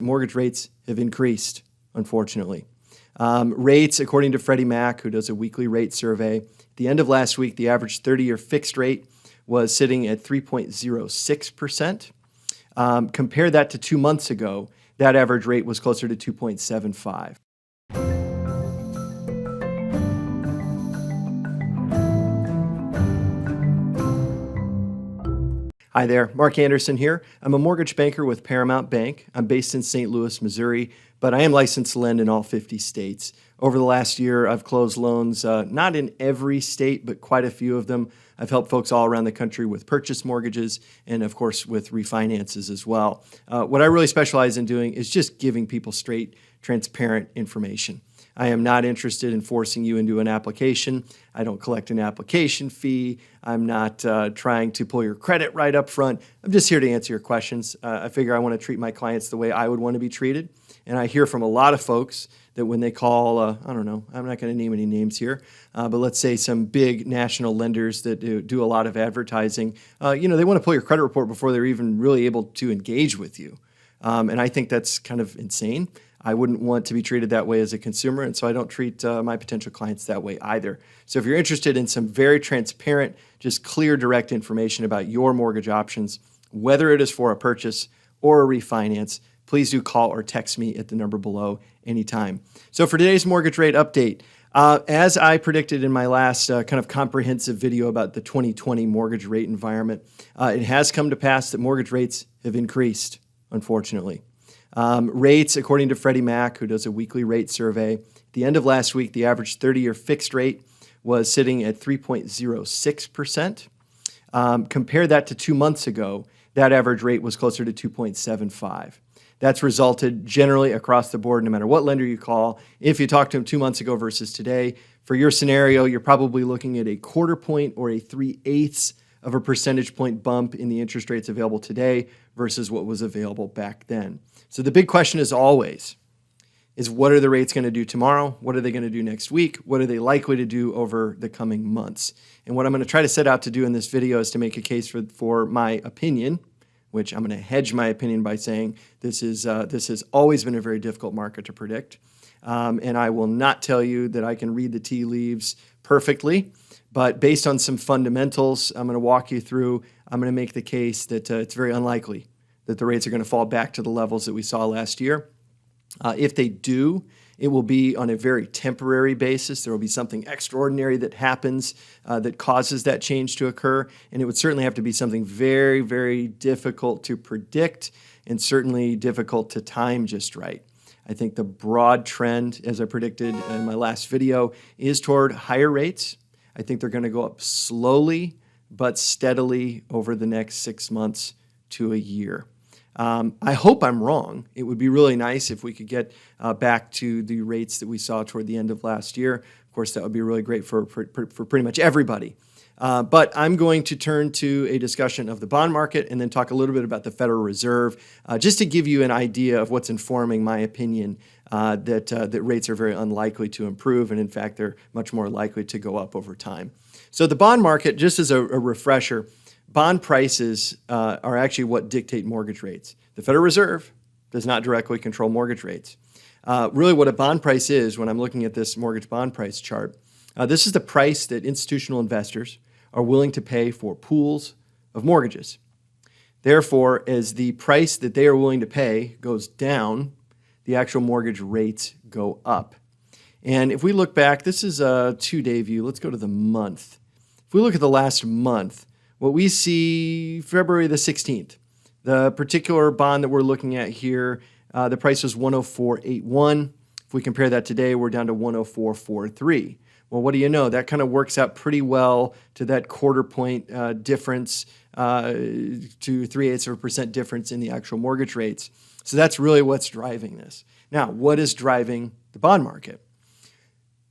Mortgage rates have increased, unfortunately. Rates, according to Freddie Mac, who does a weekly rate survey, at the end of last week, the average 30-year fixed rate was sitting at 3.06%. Compare that to 2 months ago, that average rate was closer to 2.75. Hi there, Mark Anderson here. I'm a mortgage banker with Paramount Bank. I'm based in St. Louis, Missouri, but I am licensed to lend in all 50 states. Over the last year, I've closed loans, not in every state, but quite a few of them. I've helped folks all around the country with purchase mortgages and, of course, with refinances as well. What I really specialize in doing is just giving people straight, transparent information. I am not interested in forcing you into an application. I don't collect an application fee. I'm not trying to pull your credit right up front. I'm just here to answer your questions. I figure I want to treat my clients the way I would want to be treated. And I hear from a lot of folks that when they call, I don't know, I'm not going to name any names here, but let's say some big national lenders that do a lot of advertising, they want to pull your credit report before they're even really able to engage with you. And I think that's kind of insane. I wouldn't want to be treated that way as a consumer, and so I don't treat my potential clients that way either. So if you're interested in some very transparent, just clear, direct information about your mortgage options, whether it is for a purchase or a refinance, please do call or text me at the number below anytime. So for today's mortgage rate update, as I predicted in my last kind of comprehensive video about the 2020 mortgage rate environment, it has come to pass that mortgage rates have increased, unfortunately. Rates, according to Freddie Mac, who does a weekly rate survey, at the end of last week, the average 30-year fixed rate was sitting at 3.06%. Compare that to 2 months ago, that average rate was closer to 2.75. That's resulted generally across the board, no matter what lender you call. If you talk to them 2 months ago versus today, for your scenario, you're probably looking at a 1/4 point or a 3/8 of a percentage point bump in the interest rates available today versus what was available back then. So the big question is always, is what are the rates going to do tomorrow? What are they going to do next week? What are they likely to do over the coming months? And what I'm going to try to set out to do in this video is to make a case for my opinion, which I'm going to hedge my opinion by saying this has always been a very difficult market to predict. And I will not tell you that I can read the tea leaves perfectly, but based on some fundamentals I'm going to walk you through, I'm going to make the case that it's very unlikely that the rates are going to fall back to the levels that we saw last year. If they do, it will be on a very temporary basis. There will be something extraordinary that happens that causes that change to occur, and it would certainly have to be something very, very difficult to predict and certainly difficult to time just right. I think the broad trend, as I predicted in my last video, is toward higher rates. I think they're going to go up slowly but steadily over the next 6 months to a year. I hope I'm wrong. It would be really nice if we could get back to the rates that we saw toward the end of last year. Of course, that would be really great for pretty much everybody. But I'm going to turn to a discussion of the bond market and then talk a little bit about the Federal Reserve, just to give you an idea of what's informing my opinion that rates are very unlikely to improve, and in fact, they're much more likely to go up over time. So the bond market, just as a refresher, bond prices are actually what dictate mortgage rates. The Federal Reserve does not directly control mortgage rates. Really what a bond price is, when I'm looking at this mortgage bond price chart, this is the price that institutional investors are willing to pay for pools of mortgages. Therefore, as the price that they are willing to pay goes down, the actual mortgage rates go up. And if we look back, this is a 2-day view. Let's go to the month. If we look at the last month, what we see February the 16th, the particular bond that we're looking at here, the price was 104.81. If we compare that today, we're down to 104.43. Well, what do you know? That kind of works out pretty well to that 1/4 point difference to 3/8% difference in the actual mortgage rates. So that's really what's driving this. Now, what is driving the bond market?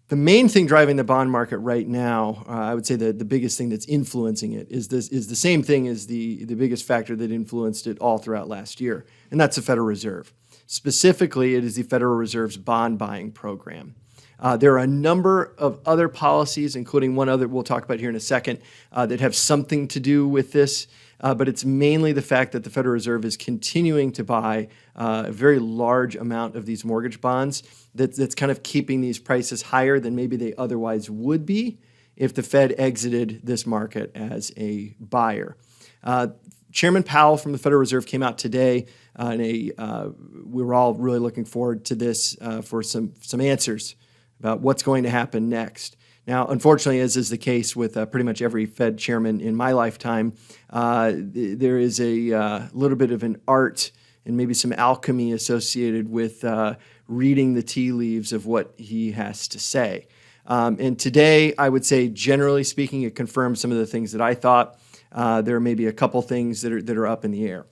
The main thing driving the bond market right now, I would say the biggest thing that's influencing it is the same thing as the biggest factor that influenced it all throughout last year, and that's the Federal Reserve. Specifically, it is the Federal Reserve's bond buying program. There are a number of other policies, including one other we'll talk about here in a second, that have something to do with this. But it's mainly the fact that the Federal Reserve is continuing to buy a very large amount of these mortgage bonds that's kind of keeping these prices higher than maybe they otherwise would be if the Fed exited this market as a buyer. Chairman Powell from the Federal Reserve came out today, we were all really looking forward to this for some answers about what's going to happen next. Now, unfortunately, as is the case with pretty much every Fed chairman in my lifetime, there is a little bit of an art and maybe some alchemy associated with reading the tea leaves of what he has to say. And today, I would say, generally speaking, it confirms some of the things that I thought. There may be a couple things that are up in the air.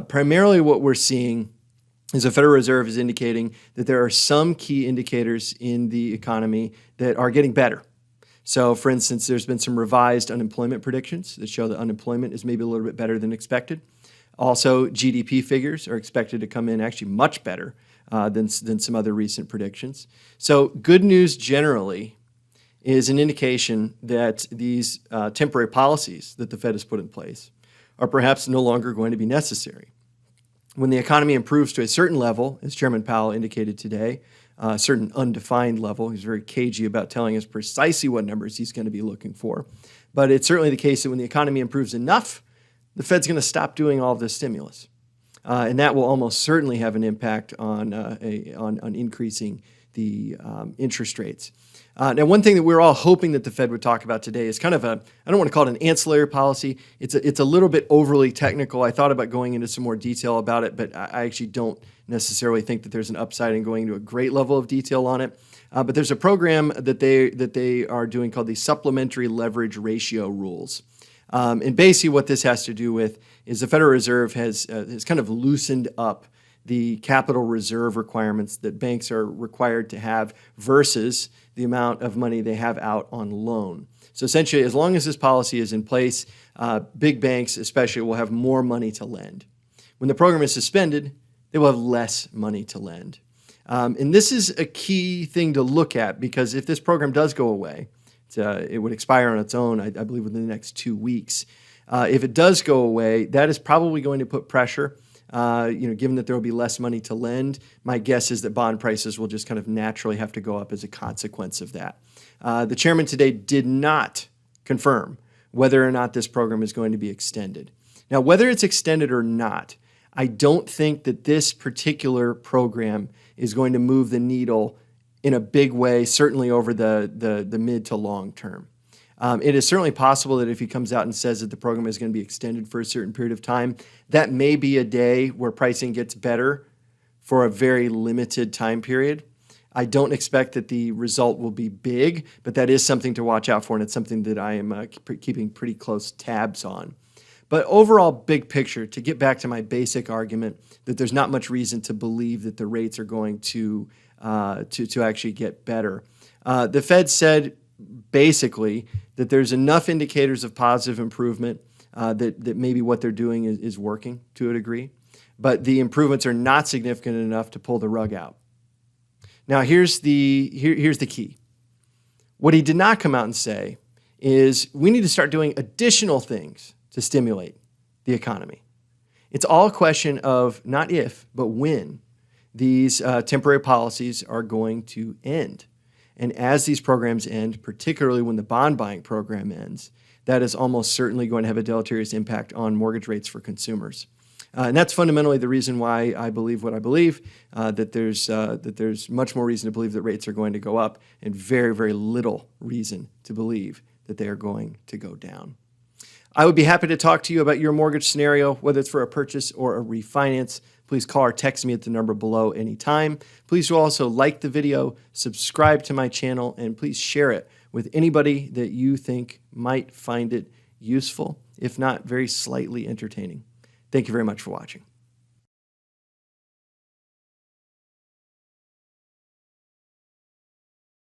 Primarily what we're seeing is the Federal Reserve is indicating that there are some key indicators in the economy that are getting better. So, for instance, there's been some revised unemployment predictions that show that unemployment is maybe a little bit better than expected. Also, GDP figures are expected to come in actually much better than some other recent predictions. So, good news generally is an indication that these temporary policies that the Fed has put in place are perhaps no longer going to be necessary. When the economy improves to a certain level, as Chairman Powell indicated today, a certain undefined level, he's very cagey about telling us precisely what numbers he's going to be looking for. But it's certainly the case that when the economy improves enough, the Fed's going to stop doing all of this stimulus. And that will almost certainly have an impact on increasing the interest rates. Now, one thing that we're all hoping that the Fed would talk about today is kind of I don't want to call it an ancillary policy. It's a little bit overly technical. I thought about going into some more detail about it, but I actually don't necessarily think that there's an upside in going into a great level of detail on it. But there's a program that they are doing called the Supplementary Leverage Ratio Rules. And basically what this has to do with is the Federal Reserve has kind of loosened up the capital reserve requirements that banks are required to have versus the amount of money they have out on loan. So essentially, as long as this policy is in place, big banks especially will have more money to lend. When the program is suspended, they will have less money to lend. And this is a key thing to look at because if this program does go away, it would expire on its own, I believe, within the next 2 weeks. If it does go away, that is probably going to put pressure. Given that there will be less money to lend, my guess is that bond prices will just kind of naturally have to go up as a consequence of that. The chairman today did not confirm whether or not this program is going to be extended. Now, whether it's extended or not, I don't think that this particular program is going to move the needle in a big way, certainly over the mid to long term. It is certainly possible that if he comes out and says that the program is going to be extended for a certain period of time, that may be a day where pricing gets better for a very limited time period. I don't expect that the result will be big, but that is something to watch out for, and it's something that I am keeping pretty close tabs on. But overall, big picture, to get back to my basic argument that there's not much reason to believe that the rates are going to actually get better. The Fed said basically that there's enough indicators of positive improvement that maybe what they're doing is working to a degree, but the improvements are not significant enough to pull the rug out. Now, here's the key. What he did not come out and say is we need to start doing additional things to stimulate the economy. It's all a question of not if, but when these temporary policies are going to end. And as these programs end, particularly when the bond buying program ends, that is almost certainly going to have a deleterious impact on mortgage rates for consumers. And that's fundamentally the reason why I believe what I believe, that there's much more reason to believe that rates are going to go up and very, very little reason to believe that they are going to go down. I would be happy to talk to you about your mortgage scenario, whether it's for a purchase or a refinance. Please call or text me at the number below anytime. Please also like the video, subscribe to my channel, and please share it with anybody that you think might find it useful, if not very slightly entertaining. Thank you very much for watching.